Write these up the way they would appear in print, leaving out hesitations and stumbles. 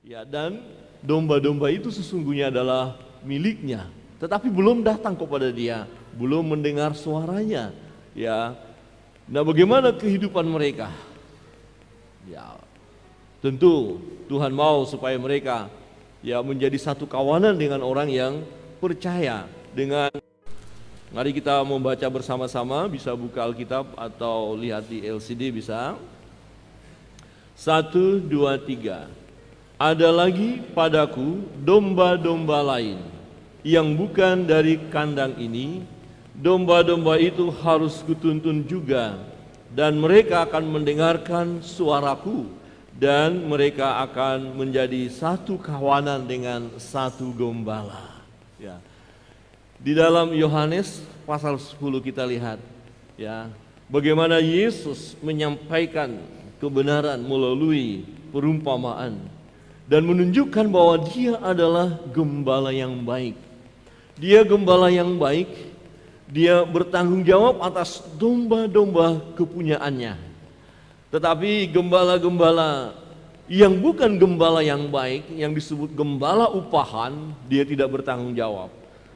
Ya, dan domba-domba itu sesungguhnya adalah miliknya, tetapi belum datang kepada dia, belum mendengar suaranya. Ya, nah bagaimana kehidupan mereka? Ya, tentu Tuhan mau supaya mereka ya menjadi satu kawanan dengan orang yang percaya. Dengan mari kita membaca bersama-sama, bisa buka Alkitab atau lihat di LCD bisa. 1, 2, 3. Ada lagi padaku domba-domba lain yang bukan dari kandang ini. Domba-domba itu harus kutuntun juga, dan mereka akan mendengarkan suaraku, dan mereka akan menjadi satu kawanan dengan satu gembala. Ya. Di dalam Yohanes pasal 10 kita lihat ya, bagaimana Yesus menyampaikan kebenaran melalui perumpamaan dan menunjukkan bahwa dia adalah gembala yang baik. Dia gembala yang baik, dia bertanggung jawab atas domba-domba kepunyaannya. Tetapi gembala-gembala yang bukan gembala yang baik, yang disebut gembala upahan, dia tidak bertanggung jawab.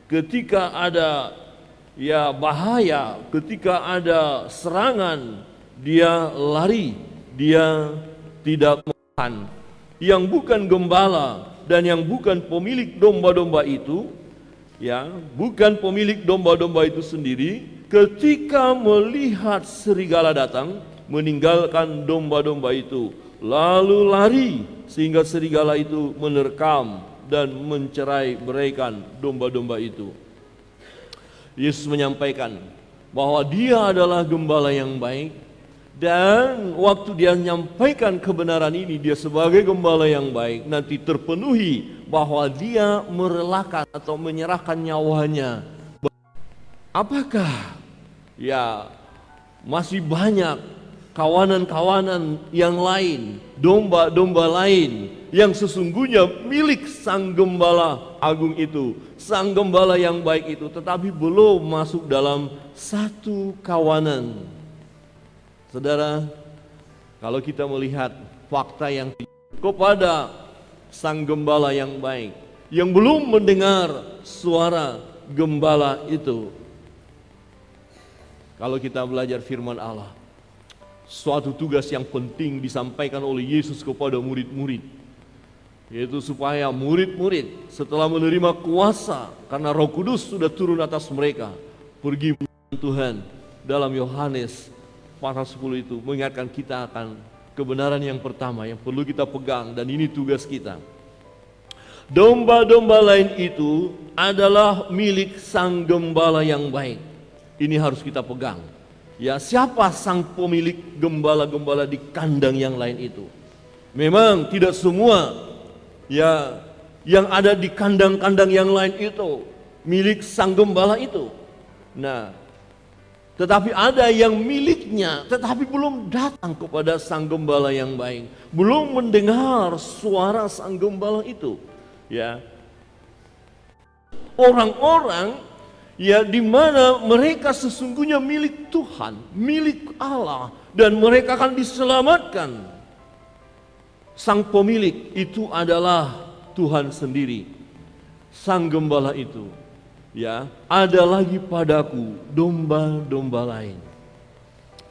Ketika ada ya bahaya, ketika ada serangan, dia lari, dia tidak makan. Yang bukan gembala dan yang bukan pemilik domba-domba itu, ya, bukan pemilik domba-domba itu sendiri, ketika melihat serigala datang, meninggalkan domba-domba itu, lalu lari sehingga serigala itu menerkam dan mencerai-beraikan domba-domba itu. Yesus menyampaikan bahwa dia adalah gembala yang baik. Dan waktu dia menyampaikan kebenaran ini, dia sebagai gembala yang baik nanti terpenuhi bahwa dia merelakan atau menyerahkan nyawanya. Apakah ya masih banyak kawanan-kawanan yang lain, domba-domba lain yang sesungguhnya milik sang gembala agung itu, sang gembala yang baik itu, tetapi belum masuk dalam satu kawanan? Saudara, kalau kita melihat fakta yang kepada sang gembala yang baik, yang belum mendengar suara gembala itu. Kalau kita belajar firman Allah, suatu tugas yang penting disampaikan oleh Yesus kepada murid-murid, yaitu supaya murid-murid setelah menerima kuasa karena Roh Kudus sudah turun atas mereka, pergi menyembah Tuhan. Dalam Yohanes pasal 10 itu mengingatkan kita akan kebenaran yang pertama yang perlu kita pegang, dan ini tugas kita. Domba-domba lain itu adalah milik sang gembala yang baik. Ini harus kita pegang. Ya, siapa sang pemilik gembala-gembala di kandang yang lain itu? Memang tidak semua ya yang ada di kandang-kandang yang lain itu milik sang gembala itu. Nah, tetapi ada yang miliknya, tetapi belum datang kepada sang gembala yang baik, belum mendengar suara sang gembala itu. Ya, orang-orang ya di mana mereka sesungguhnya milik Tuhan, milik Allah, dan mereka akan diselamatkan. Sang pemilik itu adalah Tuhan sendiri, sang gembala itu. Ya, ada lagi padaku domba-domba lain.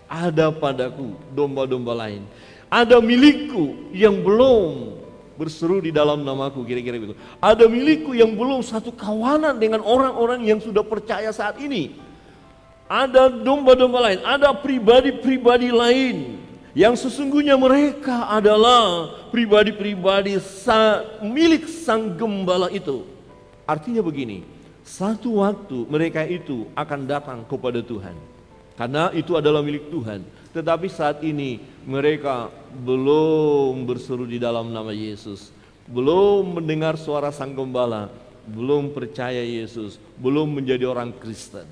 Ada padaku domba-domba lain. Ada milikku yang belum berseru di dalam namaku, kira-kira begitu. Ada milikku yang belum satu kawanan dengan orang-orang yang sudah percaya saat ini. Ada domba-domba lain, ada pribadi-pribadi lain yang sesungguhnya mereka adalah pribadi-pribadi milik sang gembala itu. Artinya begini, satu waktu mereka itu akan datang kepada Tuhan, karena itu adalah milik Tuhan. Tetapi saat ini mereka belum berseru di dalam nama Yesus, belum mendengar suara sang gembala, belum percaya Yesus, belum menjadi orang Kristen.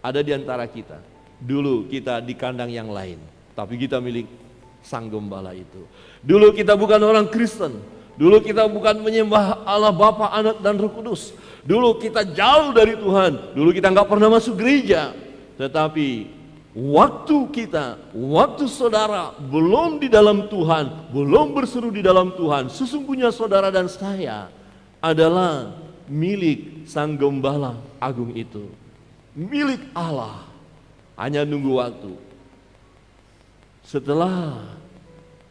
Ada di antara kita, dulu kita di kandang yang lain, tapi kita milik sang gembala itu. Dulu kita bukan orang Kristen, dulu kita bukan menyembah Allah Bapa, Anak, dan Roh Kudus. Dulu kita jauh dari Tuhan, dulu kita nggak pernah masuk gereja. Tetapi waktu kita, waktu saudara belum di dalam Tuhan, belum berseru di dalam Tuhan, sesungguhnya saudara dan saya adalah milik Sang Gembala Agung itu, milik Allah. Hanya nunggu waktu. Setelah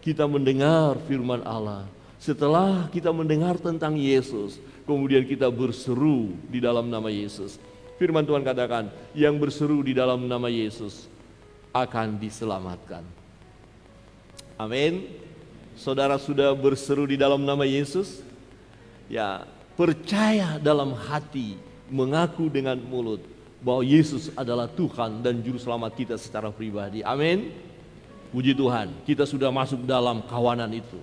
kita mendengar firman Allah, setelah kita mendengar tentang Yesus, kemudian kita berseru di dalam nama Yesus. Firman Tuhan katakan, yang berseru di dalam nama Yesus akan diselamatkan. Amin. Saudara sudah berseru di dalam nama Yesus? Ya, percaya dalam hati, mengaku dengan mulut bahwa Yesus adalah Tuhan dan Juru Selamat kita secara pribadi. Amin. Puji Tuhan, kita sudah masuk dalam kawanan itu.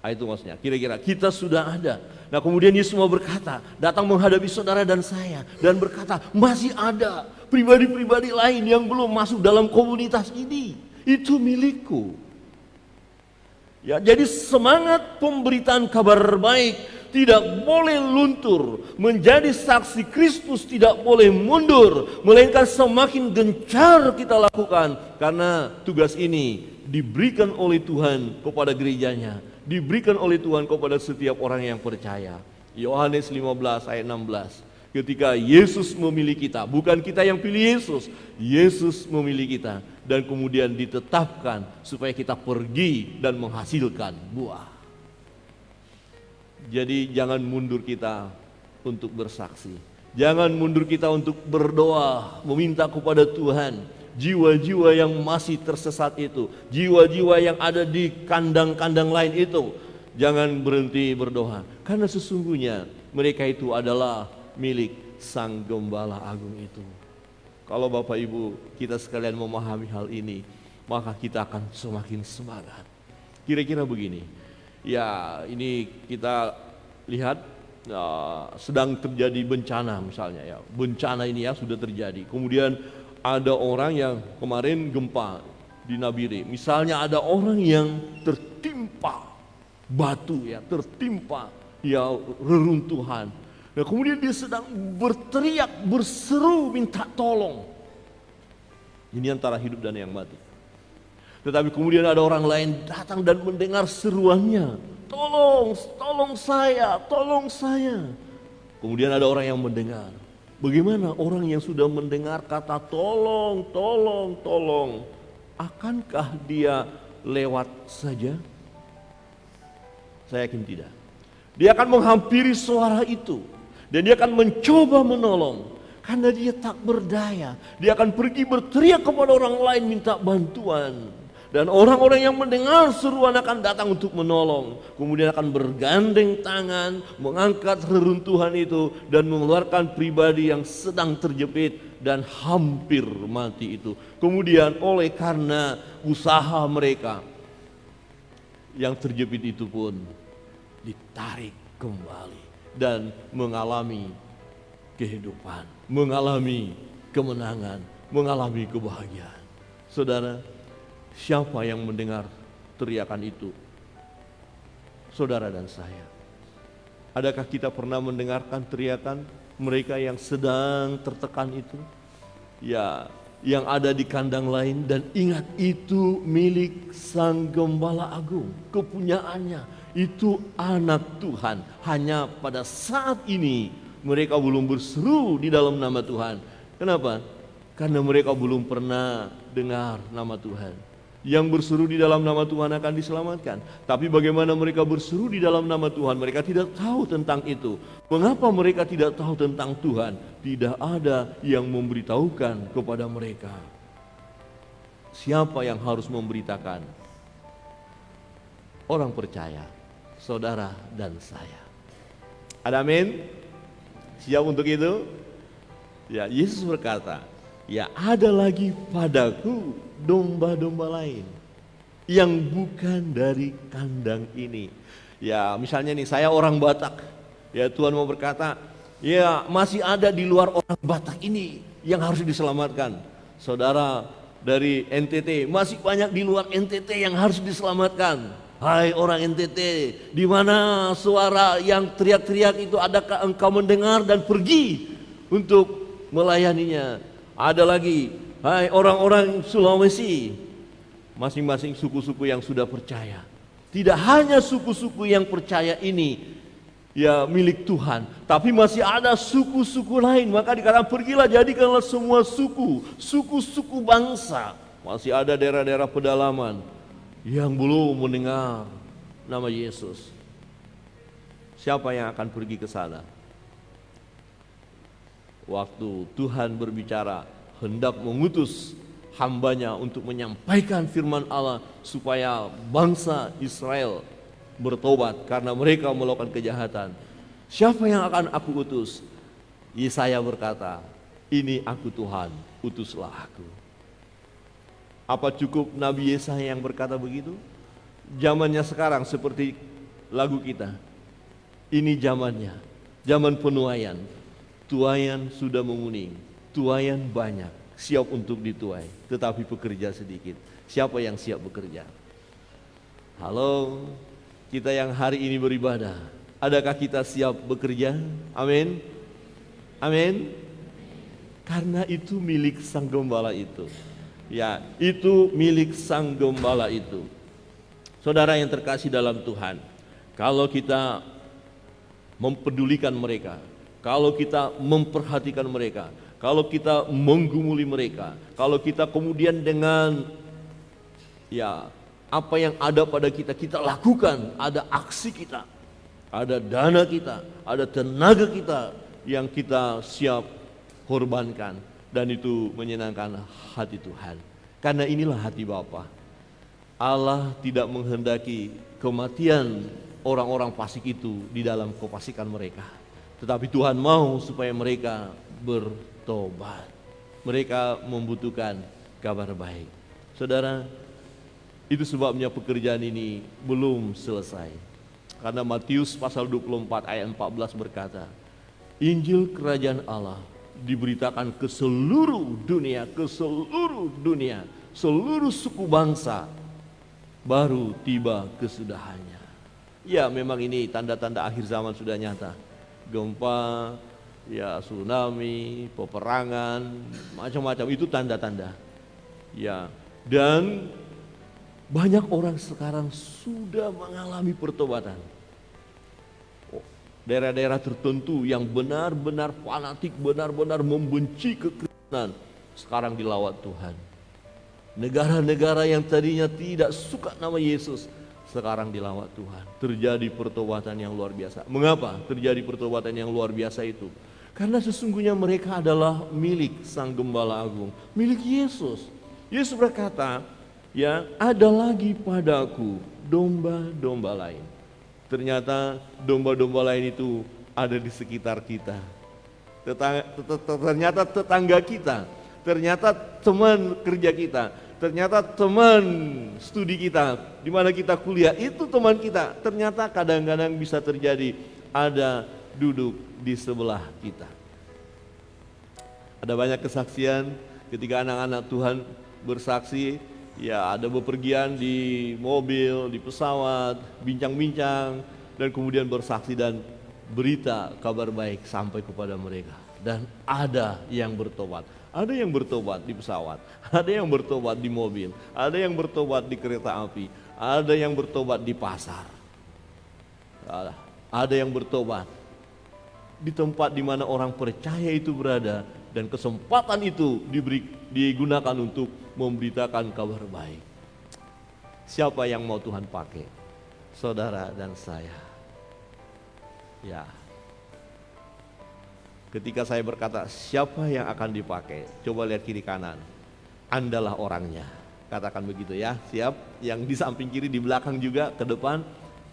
Itu maksudnya, kira-kira kita sudah ada. Nah kemudian Yesus mau berkata, datang menghadapi saudara dan saya, dan berkata, masih ada pribadi-pribadi lain yang belum masuk dalam komunitas ini. Itu milikku. Ya, jadi semangat pemberitaan kabar baik tidak boleh luntur, menjadi saksi Kristus tidak boleh mundur, melainkan semakin gencar kita lakukan, karena tugas ini diberikan oleh Tuhan kepada gerejanya, diberikan oleh Tuhan kepada setiap orang yang percaya. Yohanes 15 ayat 16. Ketika Yesus memilih kita, bukan kita yang pilih Yesus, Yesus memilih kita, dan kemudian ditetapkan supaya kita pergi dan menghasilkan buah. Jadi jangan mundur kita untuk bersaksi, jangan mundur kita untuk berdoa, meminta kepada Tuhan jiwa-jiwa yang masih tersesat itu, jiwa-jiwa yang ada di kandang-kandang lain itu. Jangan berhenti berdoa, karena sesungguhnya mereka itu adalah milik Sang Gembala Agung itu. Kalau Bapak Ibu kita sekalian memahami hal ini, maka kita akan semakin semangat. Kira-kira begini, ya ini kita lihat sedang terjadi bencana misalnya ya, bencana ini ya sudah terjadi. Kemudian ada orang yang kemarin gempa di Nabire, misalnya ada orang yang tertimpa batu ya, tertimpa ya reruntuhan. Nah kemudian dia sedang berteriak, berseru minta tolong. Ini antara hidup dan yang mati. Tetapi kemudian ada orang lain datang dan mendengar seruannya, tolong, tolong saya, tolong saya. Kemudian ada orang yang mendengar. Bagaimana orang yang sudah mendengar kata tolong, tolong, tolong, akankah dia lewat saja? Saya yakin tidak. Dia akan menghampiri suara itu, dan dia akan mencoba menolong. Karena dia tak berdaya, dia akan pergi berteriak kepada orang lain minta bantuan. Dan orang-orang yang mendengar seruan akan datang untuk menolong. Kemudian akan bergandeng tangan, mengangkat reruntuhan itu, dan mengeluarkan pribadi yang sedang terjepit dan hampir mati itu. Kemudian oleh karena usaha mereka, yang terjepit itu pun ditarik kembali dan mengalami kehidupan, mengalami kemenangan, mengalami kebahagiaan. Saudara, siapa yang mendengar teriakan itu? Saudara dan saya. Adakah kita pernah mendengarkan teriakan mereka yang sedang tertekan itu? Ya, yang ada di kandang lain, dan ingat itu milik Sang Gembala Agung, kepunyaannya. Itu anak Tuhan. Hanya pada saat ini mereka belum berseru di dalam nama Tuhan. Kenapa? Karena mereka belum pernah dengar nama Tuhan. Yang berseru di dalam nama Tuhan akan diselamatkan. Tapi bagaimana mereka berseru di dalam nama Tuhan? Mereka tidak tahu tentang itu. Mengapa mereka tidak tahu tentang Tuhan? Tidak ada yang memberitahukan kepada mereka. Siapa yang harus memberitakan? Orang percaya, saudara dan saya. Ada amin? Siap untuk itu? Ya, Yesus berkata, ya ada lagi padaku domba-domba lain yang bukan dari kandang ini. Ya misalnya nih, saya orang Batak. Ya Tuhan mau berkata, ya masih ada di luar orang Batak ini yang harus diselamatkan. Saudara dari NTT, masih banyak di luar NTT yang harus diselamatkan. Hai orang NTT, di mana suara yang teriak-teriak itu, adakah engkau mendengar dan pergi untuk melayaninya? Ada lagi Hai orang-orang Sulawesi, masing-masing suku-suku yang sudah percaya. Tidak hanya suku-suku yang percaya ini ya milik Tuhan, tapi masih ada suku-suku lain. Maka dikatakan pergilah jadikanlah semua suku-suku bangsa. Masih ada daerah-daerah pedalaman yang belum mendengar nama Yesus. Siapa yang akan pergi ke sana? Waktu Tuhan berbicara hendak mengutus hambanya untuk menyampaikan firman Allah supaya bangsa Israel bertobat karena mereka melakukan kejahatan. Siapa yang akan aku utus? Yesaya berkata, ini aku Tuhan, utuslah aku. Apa cukup Nabi Yesaya yang berkata begitu? Zamannya sekarang seperti lagu kita. Ini zamannya, zaman penuaian. Tuaian sudah menguning, tuaian banyak, siap untuk dituai, tetapi pekerja sedikit. Siapa yang siap bekerja? Halo, kita yang hari ini beribadah, adakah kita siap bekerja? Amin. Amin. Karena itu milik Sang Gembala itu. Ya, itu milik Sang Gembala itu. Saudara yang terkasih dalam Tuhan, kalau kita mempedulikan mereka, kalau kita memperhatikan mereka, kalau kita menggumuli mereka, kalau kita kemudian dengan ya apa yang ada pada kita, kita lakukan, ada aksi kita, ada dana kita, ada tenaga kita yang kita siap korbankan, dan itu menyenangkan hati Tuhan. Karena inilah hati Bapa. Allah tidak menghendaki kematian orang-orang fasik itu di dalam kefasikan mereka, tetapi Tuhan mau supaya mereka bertobat. Mereka membutuhkan kabar baik. Saudara, itu sebabnya pekerjaan ini belum selesai. Karena Matius pasal 24 ayat 14 berkata, Injil kerajaan Allah diberitakan ke seluruh dunia, seluruh suku bangsa, baru tiba kesudahannya. Ya, memang ini tanda-tanda akhir zaman sudah nyata. Gempa, ya tsunami, peperangan, macam-macam itu tanda-tanda. Ya, dan banyak orang sekarang sudah mengalami pertobatan. Daerah-daerah tertentu yang benar-benar fanatik, benar-benar membenci kekristenan, sekarang dilawat Tuhan. Negara-negara yang tadinya tidak suka nama Yesus, sekarang dilawat Tuhan. Terjadi pertobatan yang luar biasa. Mengapa terjadi pertobatan yang luar biasa itu? Karena sesungguhnya mereka adalah milik Sang Gembala Agung, milik Yesus. Yesus berkata, ya, ada lagi padaku domba-domba lain. Ternyata domba-domba lain itu ada di sekitar kita. Ternyata tetangga kita, ternyata teman kerja kita, ternyata teman studi kita, di mana kita kuliah, itu teman kita. Ternyata kadang-kadang bisa terjadi ada duduk di sebelah kita. Ada banyak kesaksian ketika anak-anak Tuhan bersaksi. Ya, ada bepergian di mobil, di pesawat, bincang-bincang, dan kemudian bersaksi dan berita kabar baik sampai kepada mereka. Dan ada yang bertobat. Ada yang bertobat di pesawat, ada yang bertobat di mobil, ada yang bertobat di kereta api, ada yang bertobat di pasar. Ada yang bertobat di tempat di mana orang percaya itu berada, dan kesempatan itu digunakan untuk memberitakan kabar baik. Siapa yang mau Tuhan pakai? Saudara dan saya. Ya. Ketika saya berkata siapa yang akan dipakai, coba lihat kiri kanan. Andalah orangnya. Katakan begitu ya. Siap? Yang di samping kiri, di belakang juga, ke depan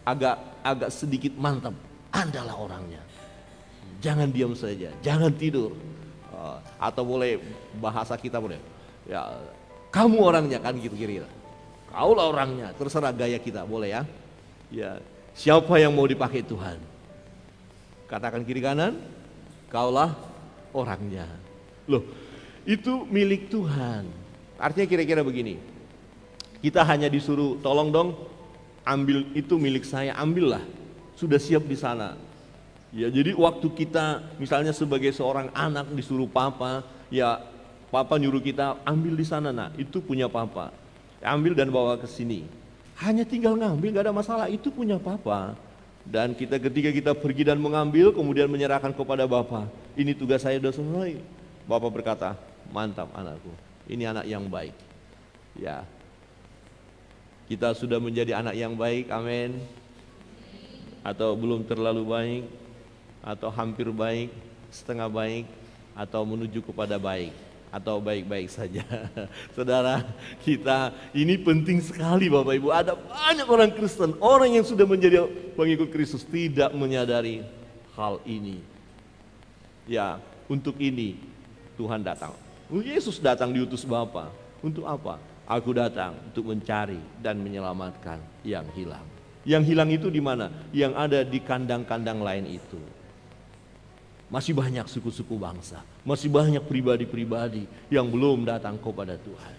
agak sedikit mantap. Andalah orangnya. Jangan diam saja, jangan tidur. Atau boleh bahasa kita boleh. Ya, kamu orangnya, kan gitu kira-kira. Kaulah orangnya, terserah gaya kita, boleh ya. Ya, siapa yang mau dipakai Tuhan? Katakan kiri kanan, kaulah orangnya. Loh, itu milik Tuhan. Artinya kira-kira begini. Kita hanya disuruh, tolong dong ambil itu milik saya, ambillah. Sudah siap di sana. Ya, jadi waktu kita misalnya sebagai seorang anak disuruh papa, ya Papa nyuruh kita ambil di sana, nah itu punya papa. Ambil dan bawa ke sini. Hanya tinggal ngambil, gak ada masalah, itu punya papa. Dan ketika kita pergi dan mengambil, kemudian menyerahkan kepada Bapa, ini tugas saya sudah selesai. Bapak berkata, mantap anakku, ini anak yang baik. Ya, kita sudah menjadi anak yang baik, amin. Atau belum terlalu baik, atau hampir baik, setengah baik, atau menuju kepada baik, atau baik-baik saja. Saudara, kita ini penting sekali Bapak Ibu. Ada banyak orang Kristen, orang yang sudah menjadi pengikut Kristus tidak menyadari hal ini. Ya, untuk ini Tuhan datang. Yesus datang diutus Bapa. Untuk apa? Aku datang untuk mencari dan menyelamatkan yang hilang. Yang hilang itu di mana? Yang ada di kandang-kandang lain itu. Masih banyak suku-suku bangsa, masih banyak pribadi-pribadi yang belum datang kepada Tuhan.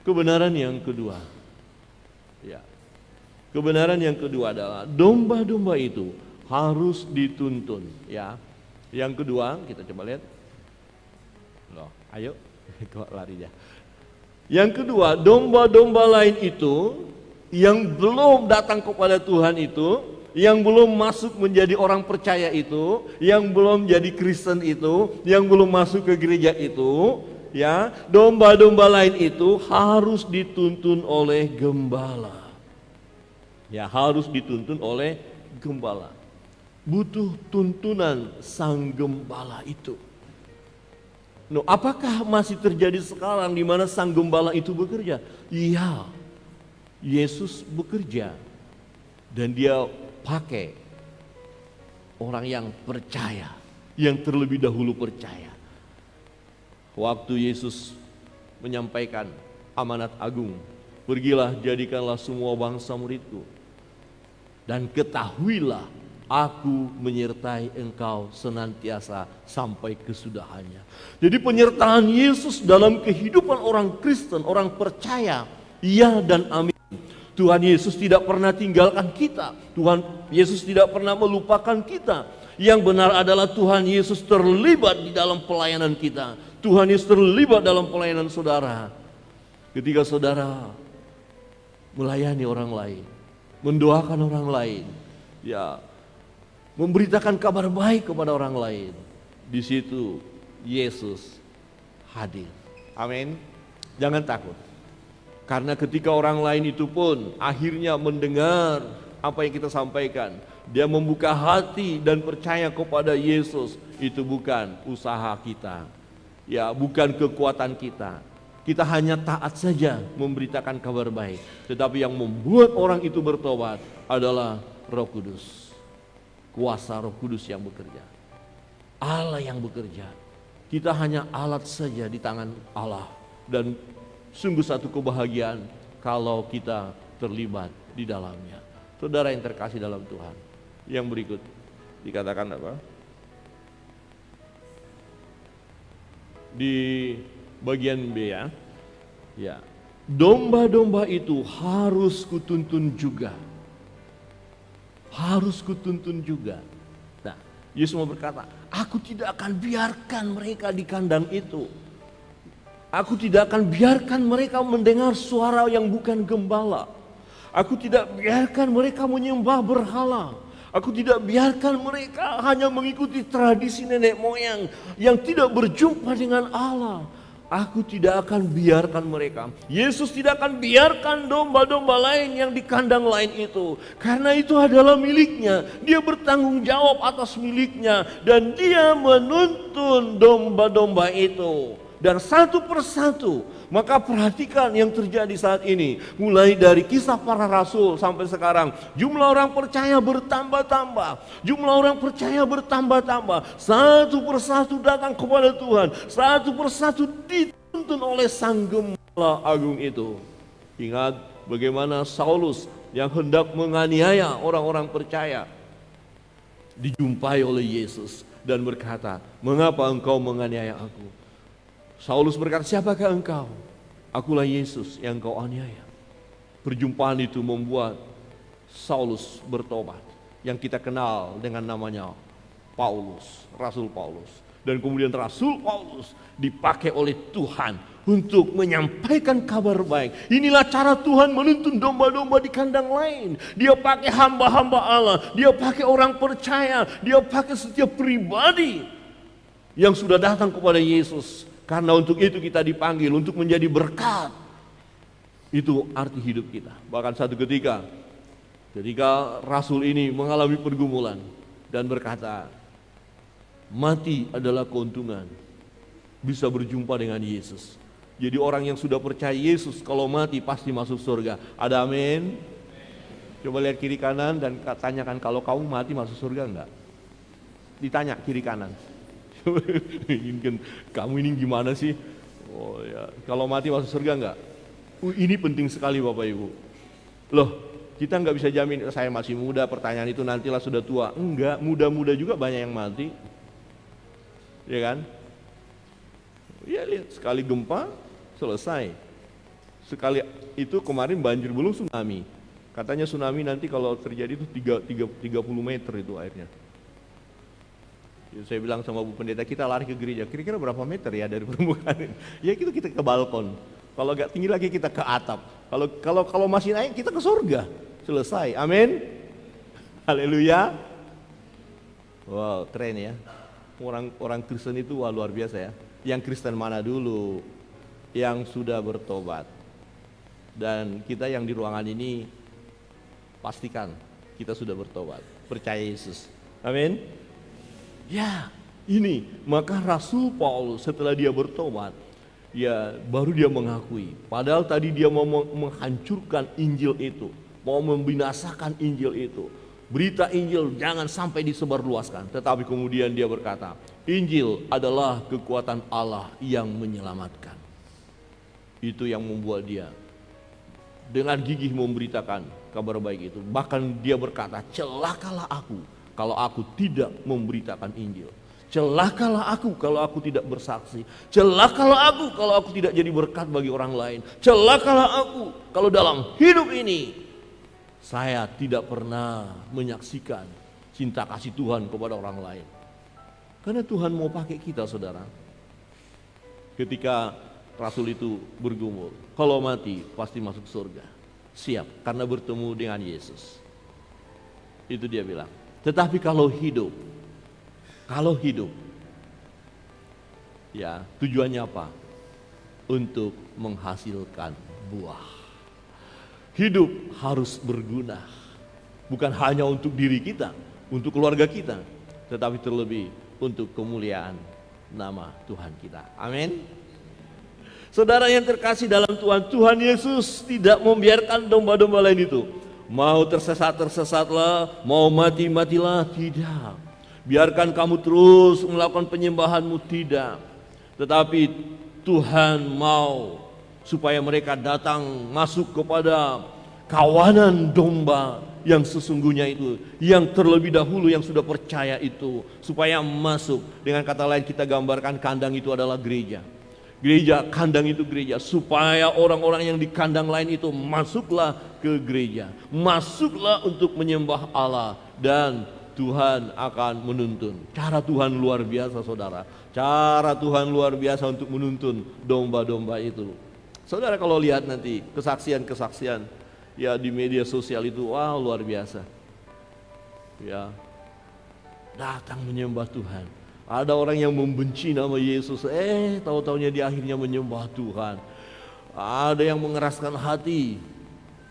Kebenaran yang kedua, ya, kebenaran yang kedua adalah domba-domba itu harus dituntun. Ya, yang kedua kita coba lihat. Loh, ayo, kok lari ya. Yang kedua, domba-domba lain itu yang belum datang kepada Tuhan itu, yang belum masuk menjadi orang percaya itu, yang belum jadi Kristen itu, yang belum masuk ke gereja itu, ya, domba-domba lain itu harus dituntun oleh gembala. Ya, harus dituntun oleh gembala. Butuh tuntunan sang gembala itu. No, apakah masih terjadi sekarang di mana sang gembala itu bekerja? Iya, Yesus bekerja dan dia pakai orang yang percaya, yang terlebih dahulu percaya. Waktu Yesus menyampaikan amanat agung, pergilah jadikanlah semua bangsa muridku, dan ketahuilah aku menyertai engkau senantiasa sampai kesudahannya. Jadi penyertaan Yesus dalam kehidupan orang Kristen, orang percaya, ya dan amin. Tuhan Yesus tidak pernah tinggalkan kita. Tuhan Yesus tidak pernah melupakan kita. Yang benar adalah Tuhan Yesus terlibat di dalam pelayanan kita. Tuhan Yesus terlibat dalam pelayanan saudara. Ketika saudara melayani orang lain, mendoakan orang lain, ya, memberitakan kabar baik kepada orang lain, di situ Yesus hadir. Amin. Jangan takut. Karena ketika orang lain itu pun akhirnya mendengar apa yang kita sampaikan, dia membuka hati dan percaya kepada Yesus, itu bukan usaha kita, ya, bukan kekuatan kita. Kita hanya taat saja memberitakan kabar baik. Tetapi yang membuat orang itu bertobat adalah Roh Kudus. Kuasa Roh Kudus yang bekerja. Allah yang bekerja. Kita hanya alat saja di tangan Allah. Dan sungguh satu kebahagiaan kalau kita terlibat di dalamnya. Saudara yang terkasih dalam Tuhan, yang berikut dikatakan apa? Di bagian B, ya. Ya. Domba-domba itu harus kutuntun juga. Harus kutuntun juga. Nah, Yesus mau berkata, aku tidak akan biarkan mereka di kandang itu. Aku tidak akan biarkan mereka mendengar suara yang bukan gembala. Aku tidak biarkan mereka menyembah berhala. Aku tidak biarkan mereka hanya mengikuti tradisi nenek moyang yang tidak berjumpa dengan Allah. Aku tidak akan biarkan mereka. Yesus tidak akan biarkan domba-domba lain yang di kandang lain itu. Karena itu adalah miliknya. Dia bertanggung jawab atas miliknya. Dan dia menuntun domba-domba itu. Dan satu persatu, maka perhatikan yang terjadi saat ini. Mulai dari kisah para rasul sampai sekarang, jumlah orang percaya bertambah-tambah. Jumlah orang percaya bertambah-tambah. Satu persatu datang kepada Tuhan. Satu persatu dituntun oleh sang gembala agung itu. Ingat bagaimana Saulus yang hendak menganiaya orang-orang percaya, dijumpai oleh Yesus dan berkata, mengapa engkau menganiaya aku? Saulus berkata, siapakah engkau? Akulah Yesus yang engkau aniaya. Perjumpaan itu membuat Saulus bertobat, yang kita kenal dengan namanya Paulus, Rasul Paulus. Dan kemudian Rasul Paulus dipakai oleh Tuhan untuk menyampaikan kabar baik. Inilah cara Tuhan menuntun domba-domba di kandang lain. Dia pakai hamba-hamba Allah, dia pakai orang percaya, dia pakai setiap pribadi yang sudah datang kepada Yesus. Karena untuk itu kita dipanggil, untuk menjadi berkat. Itu arti hidup kita. Bahkan satu ketika Rasul ini mengalami pergumulan dan berkata, mati adalah keuntungan, bisa berjumpa dengan Yesus. Jadi orang yang sudah percaya Yesus kalau mati pasti masuk surga. Ada amin? Coba lihat kiri kanan dan tanyakan, kalau kamu mati masuk surga enggak? Ditanya kiri kanan. Kamu ini gimana sih? Oh ya, kalau mati masuk surga enggak? Ini penting sekali Bapak Ibu. Loh, kita nggak bisa jamin saya masih muda, pertanyaan itu nantilah sudah tua. Enggak, muda-muda juga banyak yang mati. Ya kan? Ya lihat, sekali gempa selesai. Sekali itu kemarin banjir, belum tsunami. Katanya tsunami nanti kalau terjadi itu 30 meter itu airnya. Ya, saya bilang sama Bu Pendeta, kita lari ke gereja, kira-kira berapa meter ya dari permukaan? Ya itu kita ke balkon. Kalau nggak tinggi lagi kita ke atap. Kalau masih naik kita ke surga. Selesai. Amin. Haleluya. Wow, keren ya. Orang Kristen itu luar biasa ya. Yang Kristen mana dulu? Yang sudah bertobat. Dan kita yang di ruangan ini pastikan kita sudah bertobat, percaya Yesus. Amin. Ya, ini maka Rasul Paulus setelah dia bertobat, ya baru dia mengakui. Padahal tadi dia mau menghancurkan Injil itu, mau membinasakan Injil itu. Berita Injil jangan sampai disebarluaskan. Tetapi kemudian dia berkata, Injil adalah kekuatan Allah yang menyelamatkan. Itu yang membuat dia dengan gigih memberitakan kabar baik itu. Bahkan dia berkata, celakalah aku kalau aku tidak memberitakan Injil. Celakalah aku kalau aku tidak bersaksi. Celakalah aku kalau aku tidak jadi berkat bagi orang lain. Celakalah aku kalau dalam hidup ini saya tidak pernah menyaksikan cinta kasih Tuhan kepada orang lain. Karena Tuhan mau pakai kita, saudara. Ketika Rasul itu bergumul, kalau mati pasti masuk surga. Siap, karena bertemu dengan Yesus. Itu dia bilang. Tetapi kalau hidup, ya tujuannya apa? Untuk menghasilkan buah. Hidup harus berguna, bukan hanya untuk diri kita, untuk keluarga kita, tetapi terlebih untuk kemuliaan nama Tuhan kita. Amin. Saudara yang terkasih dalam Tuhan, Tuhan Yesus tidak membiarkan domba-domba lain itu mau tersesat-tersesatlah, mau mati-matilah, tidak. Biarkan kamu terus melakukan penyembahanmu, tidak. Tetapi Tuhan mau supaya mereka datang masuk kepada kawanan domba yang sesungguhnya itu, yang terlebih dahulu yang sudah percaya itu, supaya masuk. Dengan kata lain kita gambarkan kandang itu adalah gereja. Gereja, kandang itu gereja, supaya orang-orang yang di kandang lain itu masuklah ke gereja, masuklah untuk menyembah Allah, dan Tuhan akan menuntun. Cara Tuhan luar biasa, saudara. Cara Tuhan luar biasa untuk menuntun domba-domba itu. Saudara kalau lihat nanti kesaksian-kesaksian ya di media sosial itu, wah luar biasa. Ya, datang menyembah Tuhan. Ada orang yang membenci nama Yesus, tahu-taunya di akhirnya menyembah Tuhan. Ada yang mengeraskan hati.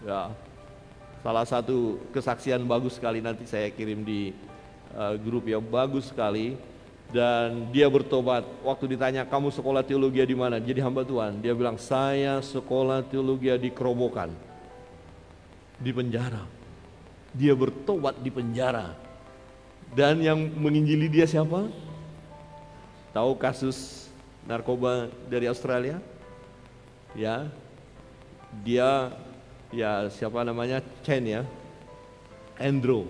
Ya, salah satu kesaksian bagus sekali, nanti saya kirim di grup ya, bagus sekali. Dan dia bertobat. Waktu ditanya, kamu sekolah teologi di mana? Jadi hamba Tuhan. Dia bilang, saya sekolah teologi di Kerobokan, di penjara. Dia bertobat di penjara. Dan yang menginjili dia siapa? Tahu kasus narkoba dari Australia? Ya, dia ya siapa namanya? Chen ya, Andrew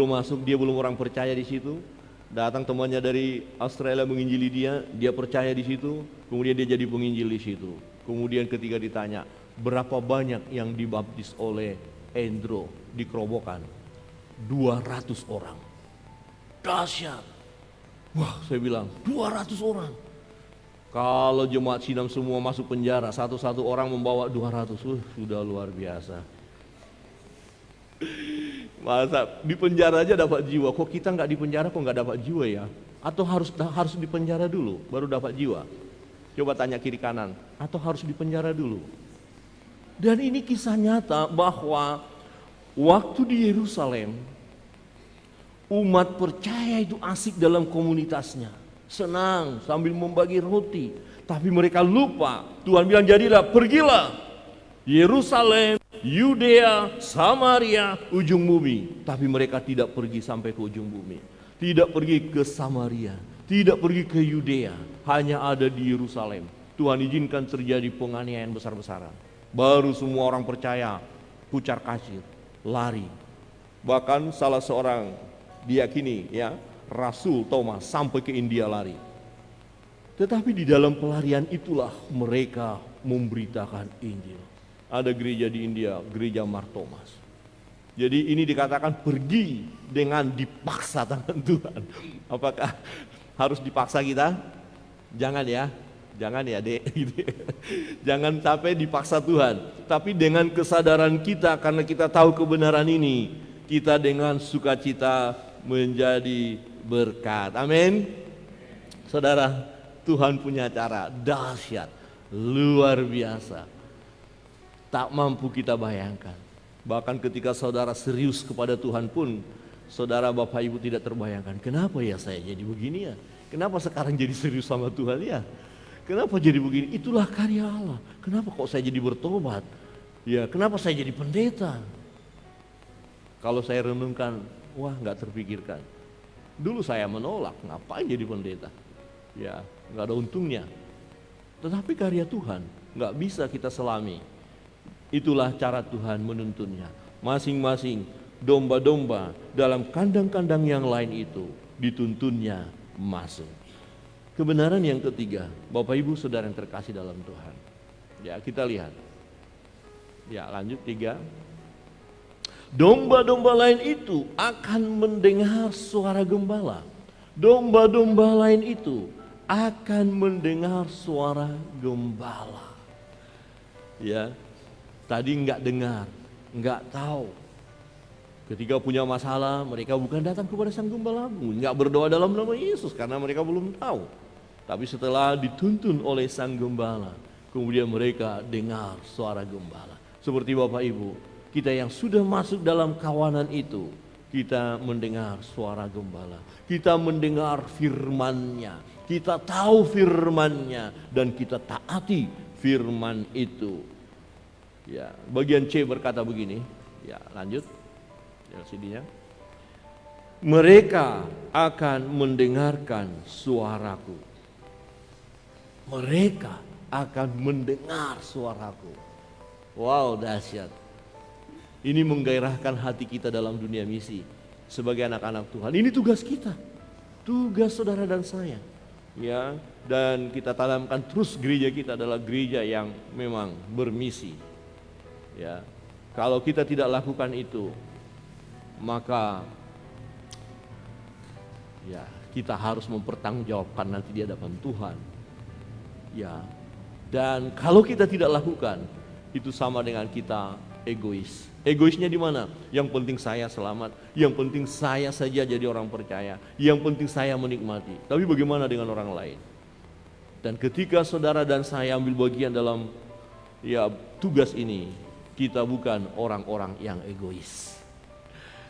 masuk, dia belum orang percaya di situ. Datang temannya dari Australia menginjili dia percaya di situ, kemudian dia jadi penginjil di situ. Kemudian ketika ditanya, berapa banyak yang dibaptis oleh Andrew di Kerobokan? 200 orang. Dahsyat. Wah, saya bilang 200 orang. Kalau jemaat Sinam semua masuk penjara, satu-satu orang membawa 200, sudah luar biasa. Masa di penjara aja dapat jiwa, kok kita nggak di penjara kok nggak dapat jiwa ya? Atau harus di penjara dulu baru dapat jiwa? Coba tanya kiri kanan, atau harus di penjara dulu? Dan ini kisah nyata bahwa waktu di Yerusalem, umat percaya itu asik dalam komunitasnya, senang sambil membagi roti. Tapi mereka lupa, Tuhan bilang jadilah, pergilah Yerusalem, Yudea, Samaria, ujung bumi. Tapi mereka tidak pergi sampai ke ujung bumi, tidak pergi ke Samaria, tidak pergi ke Yudea, hanya ada di Yerusalem. Tuhan izinkan terjadi penganiayaan besar-besaran. Baru semua orang percaya, pucar kacir, lari. Bahkan salah seorang diyakini ya, Rasul Thomas sampai ke India lari. Tetapi di dalam pelarian itulah mereka memberitakan Injil. Ada gereja di India, gereja Mar Thomas. Jadi ini dikatakan pergi dengan dipaksa tangan Tuhan. Apakah harus dipaksa kita? Jangan ya. Jangan ya dek, jangan sampai dipaksa Tuhan. Tapi dengan kesadaran kita, karena kita tahu kebenaran ini, kita dengan sukacita menjadi berkat. Amin. Saudara, Tuhan punya cara dahsyat, luar biasa, tak mampu kita bayangkan. Bahkan ketika saudara serius kepada Tuhan pun, saudara Bapak Ibu tidak terbayangkan, kenapa ya saya jadi begini ya? Kenapa sekarang jadi serius sama Tuhan ya? Kenapa jadi begini? Itulah karya Allah. Kenapa kok saya jadi bertobat? Ya, kenapa saya jadi pendeta? Kalau saya renungkan, wah nggak terpikirkan. Dulu saya menolak, ngapain jadi pendeta? Ya, nggak ada untungnya. Tetapi karya Tuhan nggak bisa kita selami. Itulah cara Tuhan menuntunnya. Masing-masing domba-domba dalam kandang-kandang yang lain itu dituntunnya masuk. Kebenaran yang ketiga, Bapak Ibu Saudara yang terkasih dalam Tuhan. Ya, kita lihat. Ya, lanjut 3. Domba-domba lain itu akan mendengar suara gembala. Domba-domba lain itu akan mendengar suara gembala. Ya, tadi enggak dengar, enggak tahu. Ketika punya masalah, mereka bukan datang kepada Sang Gembala, enggak berdoa dalam nama Yesus karena mereka belum tahu. Tapi setelah dituntun oleh Sang Gembala, kemudian mereka dengar suara gembala. Seperti Bapak Ibu, kita yang sudah masuk dalam kawanan itu, kita mendengar suara gembala. Kita mendengar firman-Nya, kita tahu firman-Nya, dan kita taati firman itu. Ya, bagian C berkata begini. Ya, lanjut. LCD-nya. Mereka akan mendengarkan suaraku. Mereka akan mendengar suaraku. Wow, dahsyat. Ini menggairahkan hati kita dalam dunia misi sebagai anak-anak Tuhan. Ini tugas kita, tugas saudara dan saya. Ya, dan kita tanamkan terus gereja kita adalah gereja yang memang bermisi. Ya, kalau kita tidak lakukan itu, maka ya kita harus mempertanggungjawabkan nanti di hadapan Tuhan. Ya, dan kalau kita tidak lakukan, itu sama dengan kita egois. Egoisnya di mana? Yang penting saya selamat, yang penting saya saja jadi orang percaya, yang penting saya menikmati. Tapi bagaimana dengan orang lain? Dan ketika saudara dan saya ambil bagian dalam ya tugas ini, kita bukan orang-orang yang egois.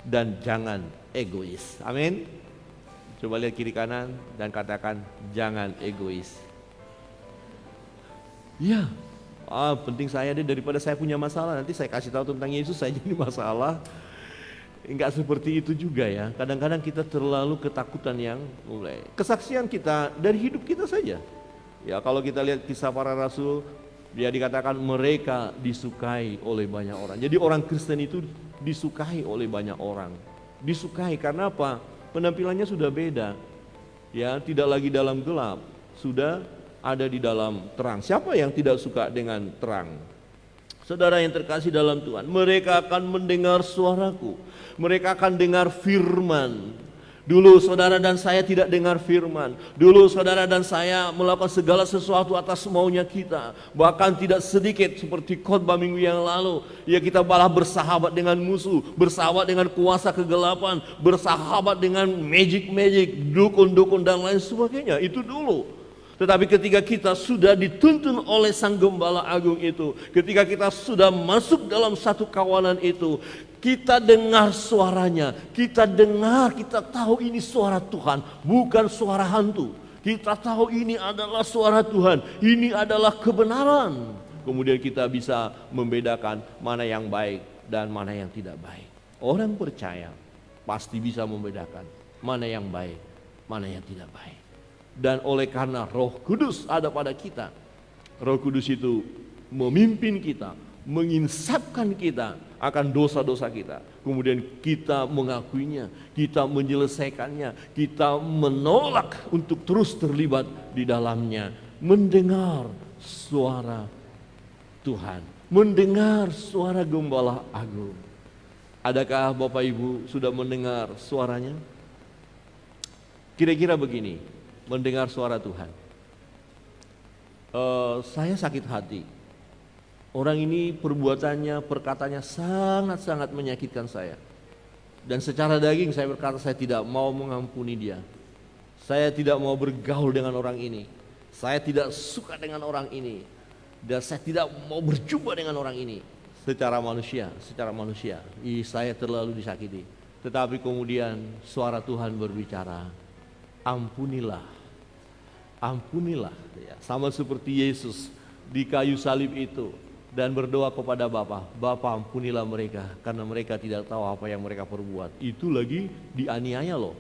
Dan jangan egois. Amin. Coba lihat kiri kanan dan katakan jangan egois. Ya, penting saya deh, daripada saya punya masalah nanti saya kasih tahu tentang Yesus saya jadi masalah. Enggak seperti itu juga ya. Kadang-kadang kita terlalu ketakutan yang mulai. Kesaksian kita dari hidup kita saja. Ya, kalau kita lihat kisah para rasul, dia dikatakan mereka disukai oleh banyak orang. Jadi orang Kristen itu disukai oleh banyak orang. Disukai karena apa? Penampilannya sudah beda. Ya, tidak lagi dalam gelap, sudah ada di dalam terang. Siapa yang tidak suka dengan terang? Saudara yang terkasih dalam Tuhan, mereka akan mendengar suaraku. Mereka akan dengar firman. Dulu saudara dan saya tidak dengar firman. Dulu saudara dan saya melakukan segala sesuatu atas maunya kita. Bahkan tidak sedikit seperti khotbah minggu yang lalu. Ya, kita malah bersahabat dengan musuh, bersahabat dengan kuasa kegelapan, bersahabat dengan magic, dukun-dukun dan lain sebagainya. Itu dulu. Tetapi ketika kita sudah dituntun oleh Sang Gembala Agung itu, ketika kita sudah masuk dalam satu kawanan itu, kita dengar suaranya, kita dengar, kita tahu ini suara Tuhan, bukan suara hantu. Kita tahu ini adalah suara Tuhan, ini adalah kebenaran. Kemudian kita bisa membedakan mana yang baik dan mana yang tidak baik. Orang percaya pasti bisa membedakan mana yang baik, mana yang tidak baik. Dan oleh karena Roh Kudus ada pada kita, Roh Kudus itu memimpin kita, menginsapkan kita akan dosa-dosa kita. Kemudian kita mengakuinya, kita menyelesaikannya, kita menolak untuk terus terlibat di dalamnya. Mendengar suara Tuhan, mendengar suara Gembala Agung. Adakah Bapak Ibu sudah mendengar suaranya? Kira-kira begini, mendengar suara Tuhan. Saya sakit hati. Orang ini perbuatannya, perkataannya sangat-sangat menyakitkan saya. Dan secara daging saya berkata saya tidak mau mengampuni dia. Saya tidak mau bergaul dengan orang ini. Saya tidak suka dengan orang ini. Dan saya tidak mau berjumpa dengan orang ini. Secara manusia. Saya terlalu disakiti. Tetapi kemudian suara Tuhan berbicara, ampunilah. Ampunilah. Ya, sama seperti Yesus di kayu salib itu. Dan berdoa kepada Bapa, Bapa ampunilah mereka karena mereka tidak tahu apa yang mereka perbuat. Itu lagi dianiaya loh.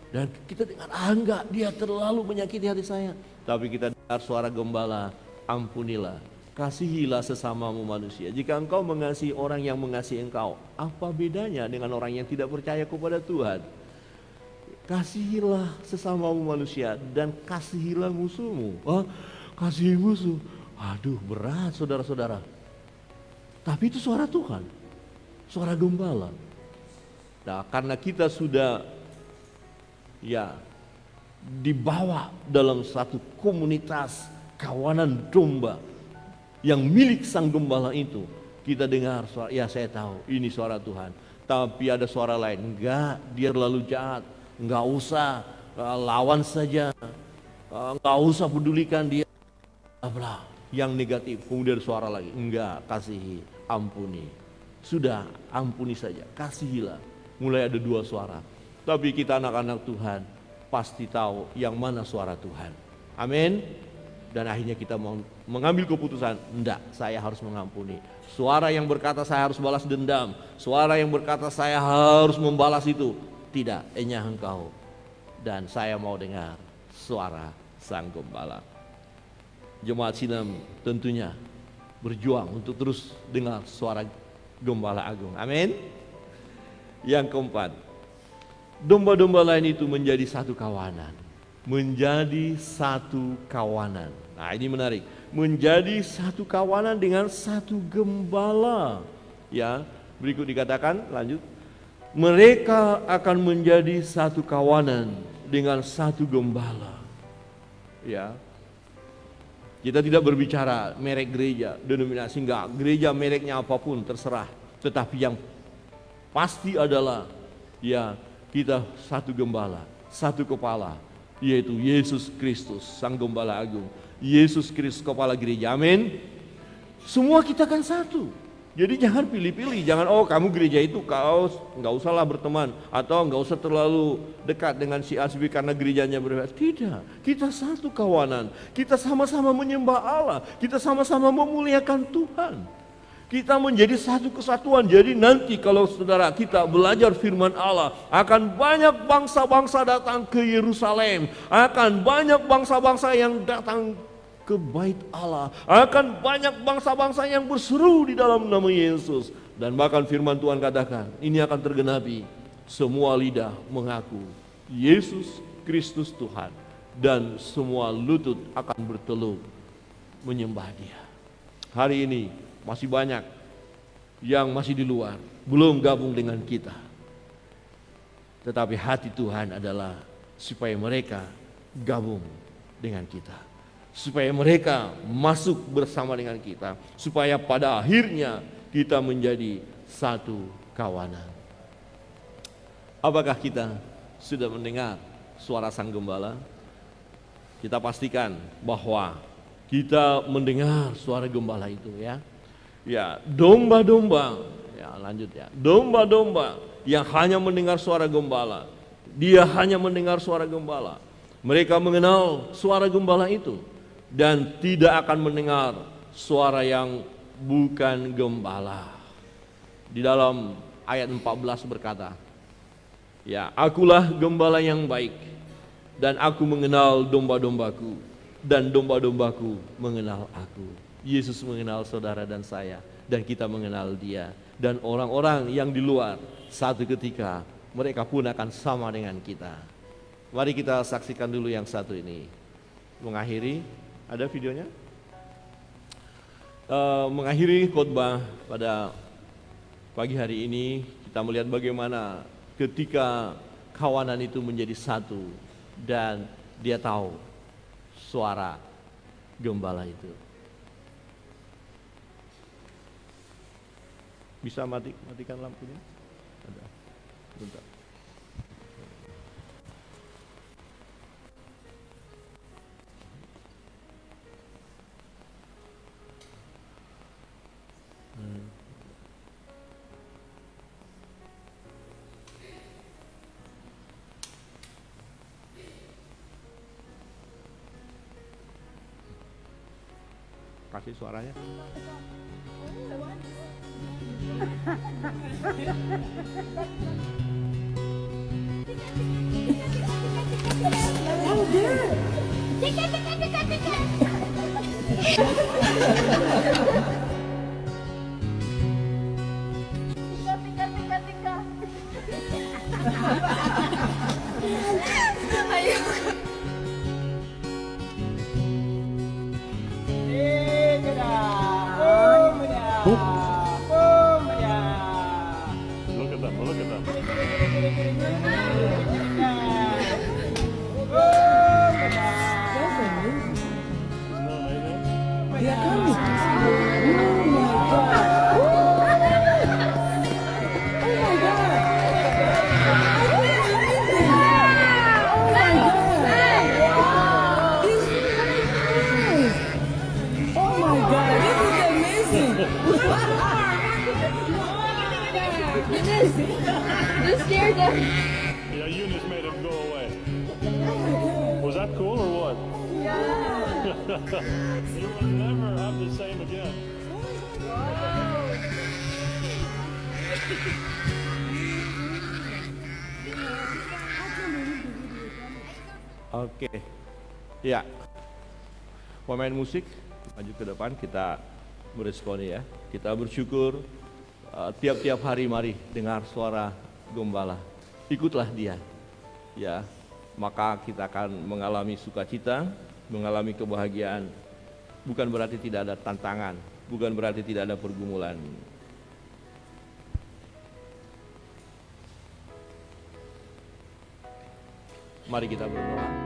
Dan kita dengar, enggak, dia terlalu menyakiti hati saya. Tapi kita dengar suara Gembala, ampunilah, kasihilah sesamamu manusia. Jika engkau mengasihi orang yang mengasihi engkau, apa bedanya dengan orang yang tidak percaya kepada Tuhan? Kasihilah sesamamu manusia dan kasihilah musuhmu. Kasihi musuh. Aduh, berat saudara-saudara. Tapi itu suara Tuhan, suara Gembala. Nah, karena kita sudah dibawa dalam satu komunitas kawanan domba yang milik Sang Gembala itu, kita dengar suara, ya saya tahu ini suara Tuhan. Tapi ada suara lain, enggak, dia terlalu jahat, enggak usah, lawan saja, enggak usah pedulikan dia. Yang negatif, kemudian suara lagi, enggak, kasihi, ampuni. Sudah, ampuni saja, kasihilah. Mulai ada dua suara. Tapi kita anak-anak Tuhan pasti tahu yang mana suara Tuhan. Amin. Dan akhirnya kita mau mengambil keputusan, enggak, saya harus mengampuni. Suara yang berkata saya harus balas dendam, suara yang berkata saya harus membalas itu, tidak, enyah engkau. Dan saya mau dengar suara Sang Gembala. Jemaat Sinem tentunya berjuang untuk terus dengar suara Gembala Agung. Amin. Yang keempat, domba-domba lain itu menjadi satu kawanan. Menjadi satu kawanan. Nah, ini menarik. Menjadi satu kawanan dengan satu gembala. Ya, berikut dikatakan, lanjut. Mereka akan menjadi satu kawanan dengan satu gembala. Ya. Kita tidak berbicara merek gereja, denominasi, enggak. Gereja mereknya apapun terserah. Tetapi yang pasti adalah kita satu gembala, satu kepala, yaitu Yesus Kristus, Sang Gembala Agung. Yesus Kristus kepala gereja. Amin. Semua kita kan satu. Jadi jangan pilih-pilih, jangan kamu gereja itu kau nggak usahlah berteman atau nggak usah terlalu dekat dengan si A si B karena gerejanya berbeda. Tidak, kita satu kawanan, kita sama-sama menyembah Allah, kita sama-sama memuliakan Tuhan. Kita menjadi satu kesatuan. Jadi nanti kalau saudara kita belajar firman Allah, akan banyak bangsa-bangsa datang ke Yerusalem, akan banyak bangsa-bangsa yang datang ke bait Allah, akan banyak bangsa-bangsa yang berseru di dalam nama Yesus. Dan bahkan firman Tuhan katakan, ini akan tergenapi, semua lidah mengaku Yesus Kristus Tuhan, dan semua lutut akan bertelur menyembah Dia. Hari ini masih banyak yang masih di luar, belum gabung dengan kita. Tetapi hati Tuhan adalah supaya mereka gabung dengan kita, supaya mereka masuk bersama dengan kita, supaya pada akhirnya kita menjadi satu kawanan. Apakah kita sudah mendengar suara Sang Gembala? Kita pastikan bahwa kita mendengar suara gembala itu ya. Ya, domba-domba, ya lanjut ya. Domba-domba yang hanya mendengar suara gembala. Dia hanya mendengar suara gembala. Mereka mengenal suara gembala itu dan tidak akan mendengar suara yang bukan gembala. Di dalam ayat 14 berkata, ya, akulah gembala yang baik dan aku mengenal domba-dombaku dan domba-dombaku mengenal aku. Yesus mengenal saudara dan saya dan kita mengenal dia. Dan orang-orang yang di luar satu ketika mereka pun akan sama dengan kita. Mari kita saksikan dulu yang satu ini. Mengakhiri, ada videonya? Mengakhiri khotbah pada pagi hari ini kita melihat bagaimana ketika kawanan itu menjadi satu dan dia tahu suara gembala itu. Bisa matikan lampunya? Ada. Bentar. Kasih suaranya. Oh, good. Look at them, look at them. They're coming. Oh my God. Oh my God. Oh my God, this is amazing. You scared them. Yeah, Eunice made him go away. Was that cool or what? Yeah. You will never have the same again. Oke. Ya. Pemain musik maju ke depan, kita meresponi ya. Kita bersyukur tiap-tiap hari mari dengar suara gembala. Ikutlah dia. Ya. Maka kita akan mengalami sukacita, mengalami kebahagiaan. Bukan berarti tidak ada tantangan, bukan berarti tidak ada pergumulan. Mari kita berdoa.